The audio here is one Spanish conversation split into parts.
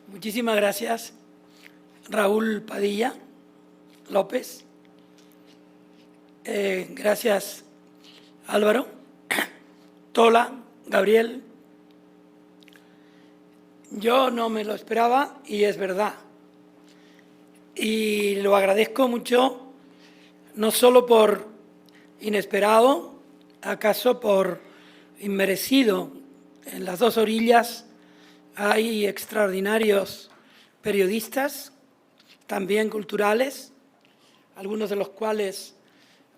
Muchísimas gracias, Raúl Padilla López. Gracias, Álvaro, Tola, Gabriel. Yo no me lo esperaba y es verdad. Y lo agradezco mucho, no solo por inesperado, acaso por inmerecido. En las dos orillas hay extraordinarios periodistas, también culturales, algunos de los cuales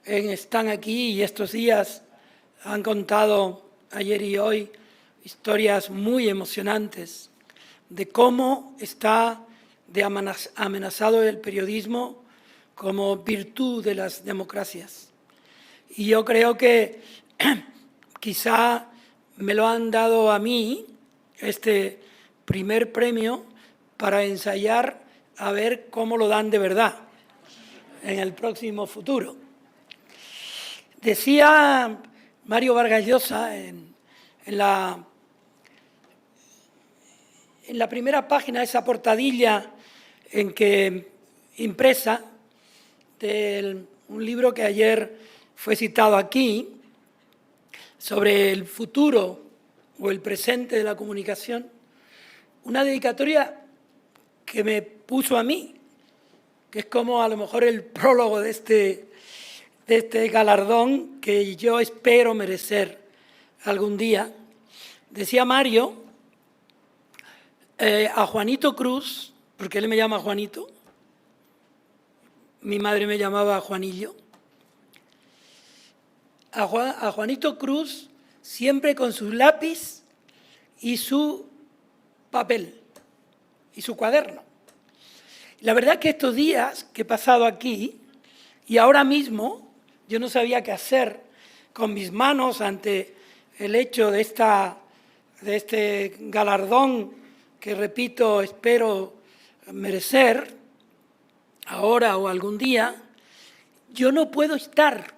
están aquí y estos días han contado ayer y hoy historias muy emocionantes de cómo está amenazado el periodismo como virtud de las democracias. Y yo creo que quizá me lo han dado a mí, este primer premio, para ensayar a ver cómo lo dan de verdad en el próximo futuro. Decía Mario Vargas Llosa en la primera página, esa portadilla impresa de un libro que ayer fue citado aquí, sobre el futuro o el presente de la comunicación, una dedicatoria que me puso a mí, que es como a lo mejor el prólogo de este galardón que yo espero merecer algún día. Decía Mario, a Juanito Cruz, porque él me llama Juanito, mi madre me llamaba Juanillo, a Juanito Cruz siempre con su lápiz y su papel y su cuaderno. La verdad que estos días que he pasado aquí y ahora mismo yo no sabía qué hacer con mis manos ante el hecho de este galardón que, repito, espero merecer ahora o algún día. Yo no puedo estar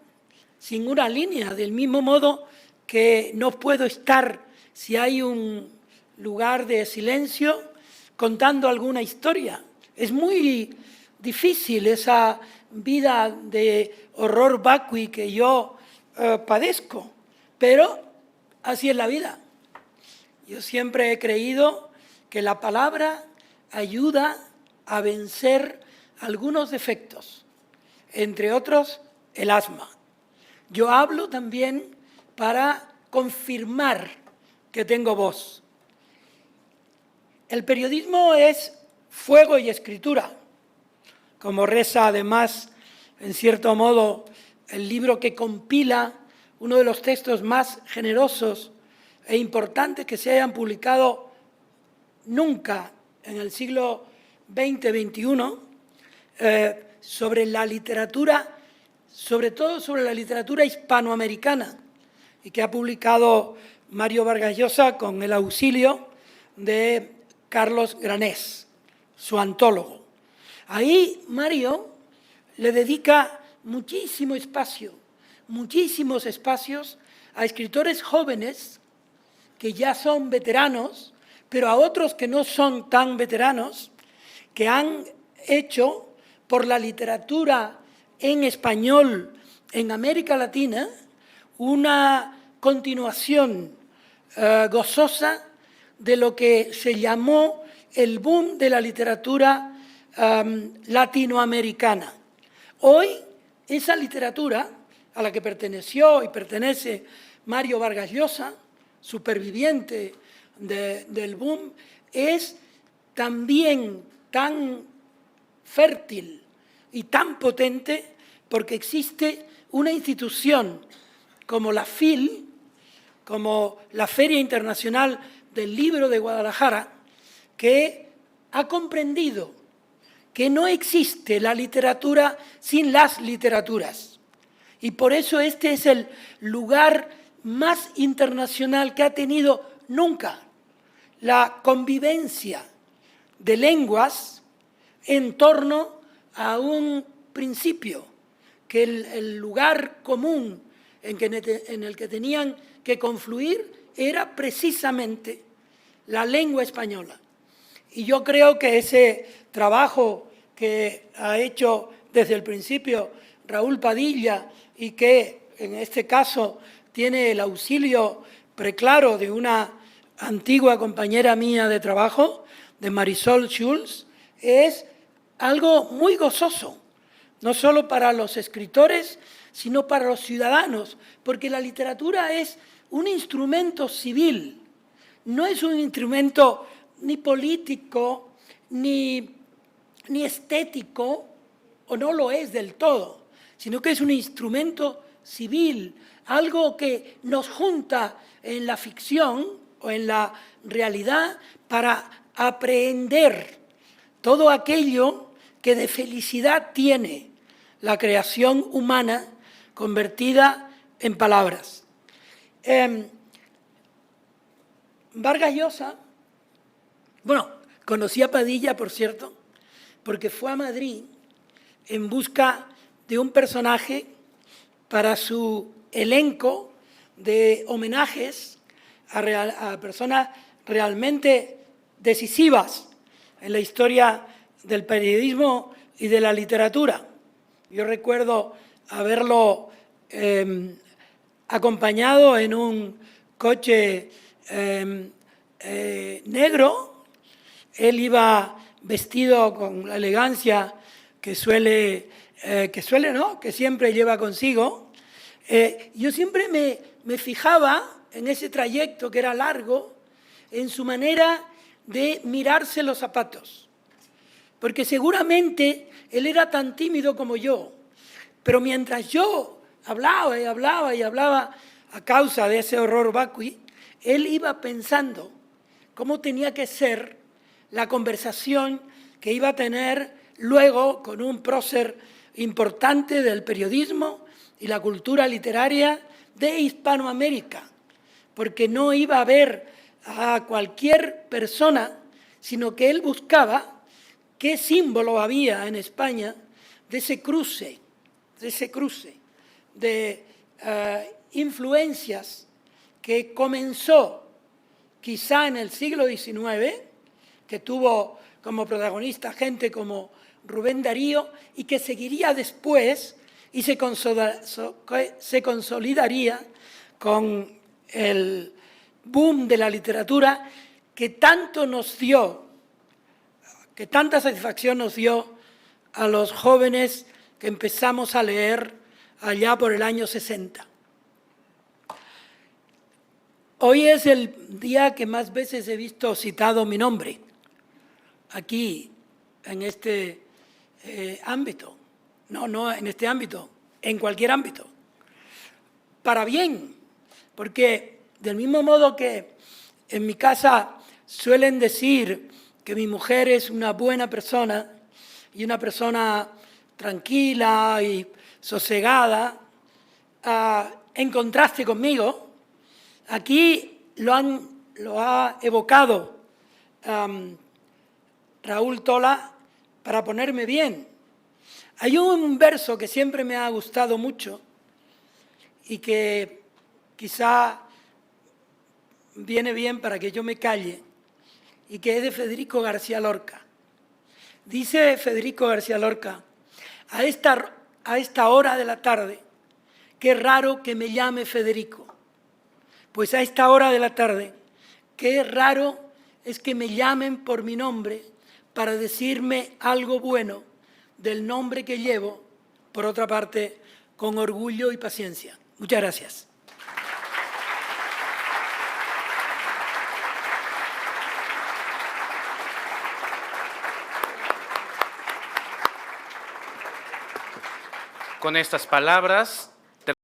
sin una línea, del mismo modo que no puedo estar si hay un lugar de silencio contando alguna historia. Es muy difícil esa vida de horror vacui que yo padezco, pero así es la vida. Yo siempre he creído que la palabra ayuda a vencer algunos defectos, entre otros el asma. Yo hablo también para confirmar que tengo voz. El periodismo es fuego y escritura, como reza además, en cierto modo, el libro que compila uno de los textos más generosos e importantes que se hayan publicado nunca en el siglo XX-XXI, sobre la literatura, sobre todo sobre la literatura hispanoamericana, y que ha publicado Mario Vargas Llosa con el auxilio de Carlos Granés, su antólogo. Ahí Mario le dedica muchísimos espacios a escritores jóvenes que ya son veteranos, pero a otros que no son tan veteranos, que han hecho por la literatura en español en América Latina una continuación gozosa de lo que se llamó el boom de la literatura latinoamericana. Hoy, esa literatura a la que perteneció y pertenece Mario Vargas Llosa, superviviente del boom, es también tan fértil y tan potente porque existe una institución como la FIL, como la Feria Internacional del Libro de Guadalajara, que ha comprendido que no existe la literatura sin las literaturas. Y por eso este es el lugar más internacional que ha tenido nunca la convivencia de lenguas en torno a un principio, que el lugar común en el que tenían que confluir era precisamente la lengua española. Y yo creo que ese trabajo que ha hecho desde el principio Raúl Padilla y que en este caso tiene el auxilio preclaro de una antigua compañera mía de trabajo, de Marisol Schulz, es algo muy gozoso, no solo para los escritores, sino para los ciudadanos, porque la literatura es un instrumento civil, no es un instrumento ni político, ni estético, o no lo es del todo, sino que es un instrumento civil, algo que nos junta en la ficción o en la realidad para aprehender todo aquello que de felicidad tiene la creación humana convertida en palabras. Vargas Llosa, bueno, conocí a Padilla, por cierto, porque fue a Madrid en busca de un personaje para su elenco de homenajes a personas realmente decisivas en la historia del periodismo y de la literatura. Yo recuerdo haberlo acompañado en un coche negro. Él iba vestido con la elegancia que siempre lleva consigo. Yo siempre me fijaba en ese trayecto que era largo, en su manera de mirarse los zapatos, porque seguramente él era tan tímido como yo, pero mientras yo hablaba y hablaba y hablaba a causa de ese horror vacui, él iba pensando cómo tenía que ser la conversación que iba a tener luego con un prócer importante del periodismo y la cultura literaria de Hispanoamérica, porque no iba a ver a cualquier persona, sino que él buscaba qué símbolo había en España de ese cruce de influencias que comenzó quizá en el siglo XIX, que tuvo como protagonista gente como Rubén Darío y que seguiría después y se consolidaría con el boom de la literatura que tanto nos dio, que tanta satisfacción nos dio a los jóvenes que empezamos a leer allá por el año 60. Hoy es el día que más veces he visto citado mi nombre, aquí, en este ámbito. No en este ámbito, en cualquier ámbito. Para bien, porque del mismo modo que en mi casa suelen decir que mi mujer es una buena persona y una persona tranquila y sosegada, en contraste conmigo, aquí lo ha evocado Raúl Tola para ponerme bien. Hay un verso que siempre me ha gustado mucho y que quizá viene bien para que yo me calle, y que es de Federico García Lorca. Dice Federico García Lorca: a esta hora de la tarde, qué raro que me llame Federico. Pues a esta hora de la tarde, qué raro es que me llamen por mi nombre para decirme algo bueno del nombre que llevo, por otra parte, con orgullo y paciencia. Muchas gracias. Con estas palabras